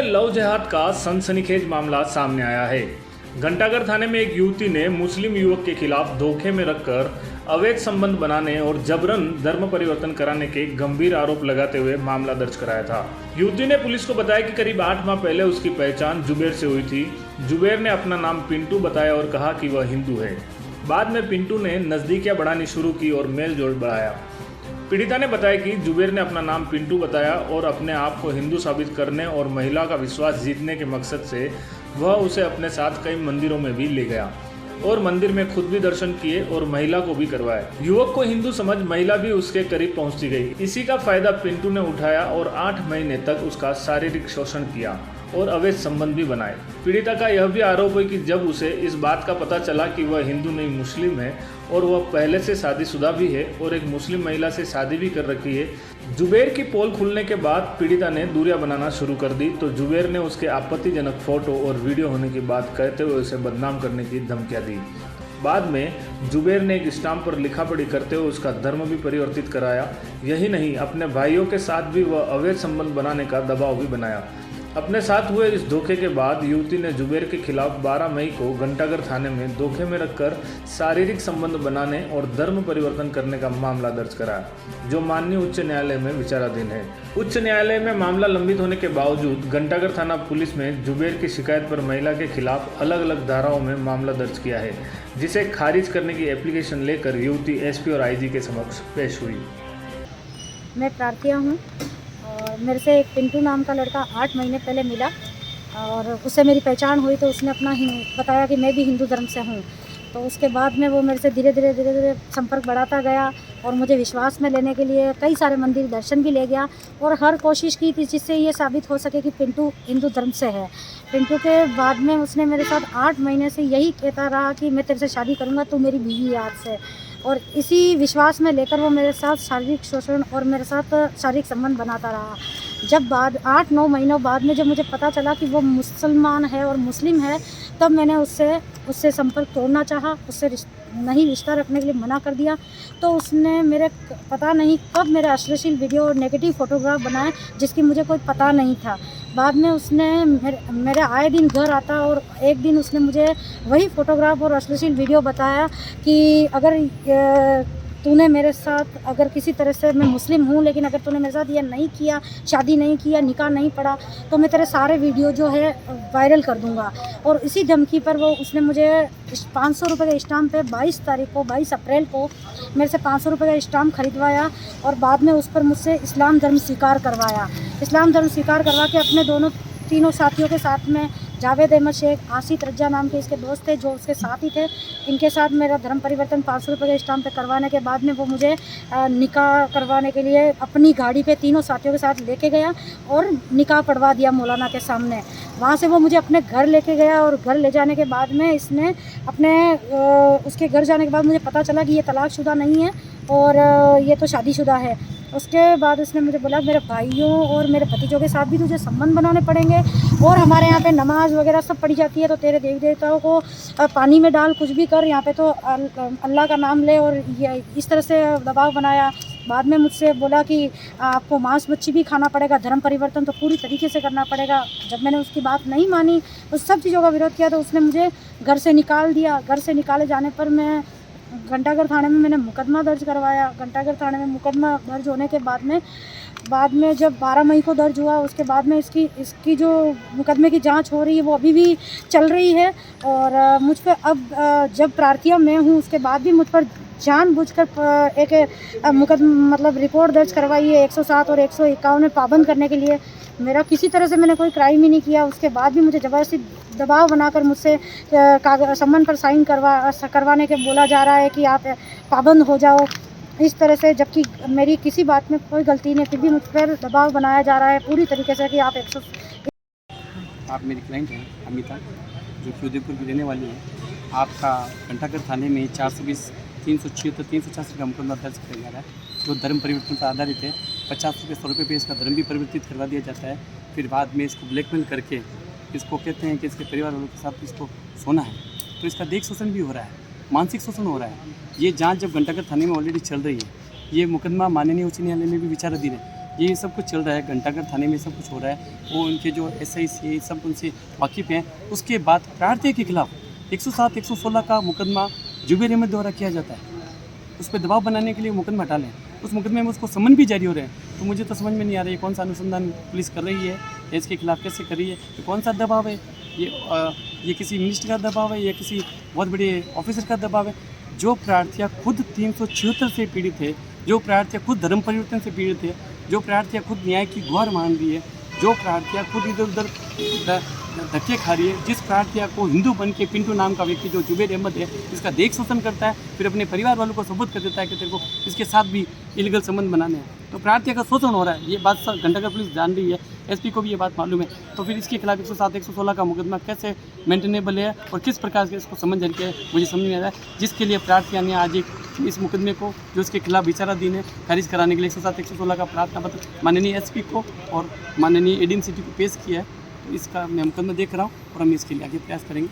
में लव जिहाद का सनसनीखेज मामला सामने आया है। घंटाघर थाने में एक युवती ने मुस्लिम युवक के खिलाफ धोखे में रखकर अवैध संबंध बनाने और जबरन धर्म परिवर्तन कराने के गंभीर आरोप लगाते हुए मामला दर्ज कराया था। युवती ने पुलिस को बताया कि करीब 8 माह पहले उसकी पहचान जुबेर से हुई थी। जुबेर ने अपना नाम पिंटू बताया और कहा कि वह हिंदू है। बाद में पिंटू ने नज़दीकियां बढ़ानी शुरू की और मेल जोल बढ़ाया। पीड़िता ने बताया कि जुबेर ने अपना नाम पिंटू बताया और अपने आप को हिंदू साबित करने और महिला का विश्वास जीतने के मकसद से वह उसे अपने साथ कई मंदिरों में भी ले गया और मंदिर में खुद भी दर्शन किए और महिला को भी करवाया। युवक को हिंदू समझ महिला भी उसके करीब पहुंचती गई। इसी का फायदा पिंटू ने उठाया और 8 महीने तक उसका शारीरिक शोषण किया और अवैध संबंध भी बनाए। पीड़िता का यह भी आरोप है कि जब उसे इस बात का पता चला कि वह हिंदू नहीं मुस्लिम है और वह पहले से शादीशुदा भी है और एक मुस्लिम महिला से शादी भी कर रखी है, जुबेर की पोल खुलने के बाद पीड़िता ने दूरियां बनाना शुरू कर दी तो जुबेर ने उसके आपत्तिजनक फोटो और वीडियो होने की बात कहते हुए उसे बदनाम करने की धमकियां दी। बाद में जुबेर ने एक स्टाम्प पर लिखा पढ़ी करते हुए उसका धर्म भी परिवर्तित कराया। यही नहीं, अपने भाइयों के साथ भी वह अवैध संबंध बनाने का दबाव भी बनाया। अपने साथ हुए इस धोखे के बाद युवती ने जुबेर के खिलाफ 12 मई को घंटाघर थाने में धोखे में रखकर शारीरिक संबंध बनाने और धर्म परिवर्तन करने का मामला दर्ज कराया, जो माननीय उच्च न्यायालय में विचाराधीन है। उच्च न्यायालय में मामला लंबित होने के बावजूद घंटाघर थाना पुलिस में जुबेर की शिकायत पर महिला के खिलाफ अलग अलग धाराओं में मामला दर्ज किया है, जिसे खारिज करने की एप्लीकेशन लेकर युवती एसपी और आईजी के समक्ष पेश हुई। मैं प्रार्थिया हूँ और मेरे से एक पिंटू नाम का लड़का 8 महीने पहले मिला और उससे मेरी पहचान हुई तो उसने अपना बताया कि मैं भी हिंदू धर्म से हूँ। तो उसके बाद में वो मेरे से धीरे धीरे संपर्क बढ़ाता गया और मुझे विश्वास में लेने के लिए कई सारे मंदिर दर्शन भी ले गया और हर कोशिश की थी जिससे ये साबित हो सके कि पिंटू हिंदू धर्म से है। पिंटू के बाद में उसने मेरे साथ 8 महीने से यही कहता रहा कि मैं तेरे से शादी करूँगा, तू मेरी बीवी है आज से। और इसी विश्वास में लेकर वो मेरे साथ शारीरिक शोषण और मेरे साथ शारीरिक संबंध बनाता रहा। जब बाद 8-9 महीनों बाद में जब मुझे पता चला कि वो मुसलमान है और मुस्लिम है, तब मैंने उससे संपर्क तोड़ना चाहा, उससे रिश्ता रखने के लिए मना कर दिया। तो उसने मेरे पता नहीं कब मेरे अश्लील वीडियो और नेगेटिव फ़ोटोग्राफ बनाए जिसकी मुझे कोई पता नहीं था। बाद में उसने मेरे आए दिन घर आता और एक दिन उसने मुझे वही फ़ोटोग्राफ और अश्लील वीडियो बताया कि अगर तूने मेरे साथ अगर किसी तरह से, मैं मुस्लिम हूँ लेकिन अगर तूने मेरे साथ ये नहीं किया, शादी नहीं किया, निकाह नहीं पढ़ा, तो मैं तेरे सारे वीडियो जो है वायरल कर दूँगा। और इसी धमकी पर उसने मुझे 500 रुपये के स्टाम्प पे 22 अप्रैल को मेरे से 500 रुपये का स्टाम्प खरीदवाया और बाद में उस पर मुझसे इस्लाम धर्म स्वीकार करवाया। इस्लाम धर्म स्वीकार करवा के अपने तीनों साथियों के साथ में जावेद अहमद शेख, आसिफ रज्जा नाम के इसके दोस्त थे जो उसके साथ ही थे, इनके साथ मेरा धर्म परिवर्तन 500 रुपये के स्टाम्प पे करवाने के बाद में वो मुझे निकाह करवाने के लिए अपनी गाड़ी पे तीनों साथियों के साथ लेके गया और निकाह पढ़वा दिया मौलाना के सामने। वहाँ से वो मुझे अपने घर लेके गया और घर ले जाने के बाद में इसने उसके घर जाने के बाद मुझे पता चला कि ये तलाकशुदा नहीं है और ये तो शादीशुदा है। उसके बाद उसने मुझे बोला मेरे भाइयों और मेरे भतीजों के साथ भी तुझे संबंध बनाने पड़ेंगे और हमारे यहाँ पे नमाज वगैरह सब पढ़ी जाती है, तो तेरे देवी देवताओं को पानी में डाल, कुछ भी कर, यहाँ पे तो अल्लाह का नाम ले। और ये इस तरह से दबाव बनाया। बाद में मुझसे बोला कि आपको मांस मच्छी भी खाना पड़ेगा, धर्म परिवर्तन तो पूरी तरीके से करना पड़ेगा। जब मैंने उसकी बात नहीं मानी, उस सब चीज़ों का विरोध किया, तो उसने मुझे घर से निकाल दिया। घर से निकाले जाने पर मैं घंटाघर थाने में मैंने मुकदमा दर्ज करवाया। घंटाघर थाने में मुकदमा दर्ज होने के बाद में जब 12 मई को दर्ज हुआ, उसके बाद में इसकी जो मुकदमे की जांच हो रही है वो अभी भी चल रही है। और मुझ पर अब जब प्रार्थिया में हूँ उसके बाद भी मुझ पर जानबूझकर एक मुकदमा मतलब रिपोर्ट दर्ज करवाई है 107 और 151 में पाबंद करने के लिए। मेरा किसी तरह से मैंने कोई क्राइम ही नहीं किया, उसके बाद भी मुझे ज़बरदस्ती दबाव बनाकर मुझसे सम्मन पर साइन करवाने के बोला जा रहा है कि आप पाबंद हो जाओ इस तरह से, जबकि मेरी किसी बात में कोई गलती नहीं, फिर भी मुझ पर दबाव बनाया जा रहा है पूरी तरीके से कि आप आप मेरी क्लाइंट हैं अमिता, जो कि उदयपुर की रहने वाली है। आपका घंटाघर थाने में 420, 376, 386 का मुकदमा दर्ज किया जा रहा है, जो धर्म परिवर्तन पर आधारित है। 50 रुपये 100 रुपये पे इसका धर्म भी परिवर्तित करवा दिया जाता है। फिर बाद में इसको ब्लैकमेल करके इसको कहते हैं कि इसके परिवार वालों के साथ इसको सोना है, तो इसका देह शोषण भी हो रहा है, मानसिक शोषण हो रहा है। ये जांच जब घंटाघर थाने में ऑलरेडी चल रही है, ये मुकदमा माननीय उच्च न्यायालय में भी विचाराधीन है, ये सब कुछ चल रहा है, घंटाघर थाने में सब कुछ हो रहा है, वो उनके जो SI से सब उनसे वाकिफ़ हैं। उसके बाद प्रार्थी के खिलाफ 107 116 का मुकदमा जुबैर अहमद द्वारा किया जाता है, उस पर दबाव बनाने के लिए मुकदमा हटा लें। उस मुकदमे में उसको समन भी जारी हो रहे हैं। तो मुझे तो समझ में नहीं आ रहा है कौन सा अनुसंधान पुलिस कर रही है, या इसके खिलाफ कैसे कर रही है, ये कौन सा दबाव है, ये किसी मिनिस्टर का दबाव है या किसी बहुत बड़े ऑफिसर का दबाव है। जो प्रार्थियाँ खुद 376 से पीड़ित है, जो प्रार्थियाँ खुद धर्म परिवर्तन से पीड़ित है, जो प्रार्थियाँ खुद न्याय की गुहार मान रही है, जो प्रार्थियाँ खुद इधर उधर धक्के खा रही है, जिस प्रार्थिया को हिंदू बन के पिंटू नाम का व्यक्ति जो जुबैर अहमद है इसका देख शोषण करता है, फिर अपने परिवार वालों को सबूत कर देता है कि तेरे को इसके साथ भी इलीगल संबंध बनाने हैं, तो प्रार्थिया का शोषण हो रहा है। ये बात घंटाघर पुलिस जान रही है, SP को भी ये बात मालूम है। तो फिर इसके खिलाफ 107 116 का मुकदमा कैसे मेंटेनेबल है और किस प्रकार से इसको समझ जारी किया है मुझे समझ नहीं आ रहा है, जिसके लिए प्रार्थिया ने आज एक इस मुकदमे को जो इसके खिलाफ विचाराधीन है खारिज कराने के लिए 107 116 का प्रार्थना पत्र माननीय SP को और माननीय ADM सिटी को पेश किया है। तो इसका मैं मुकदमा देख रहा हूँ और हम इसके लिए आगे प्रयास करेंगे।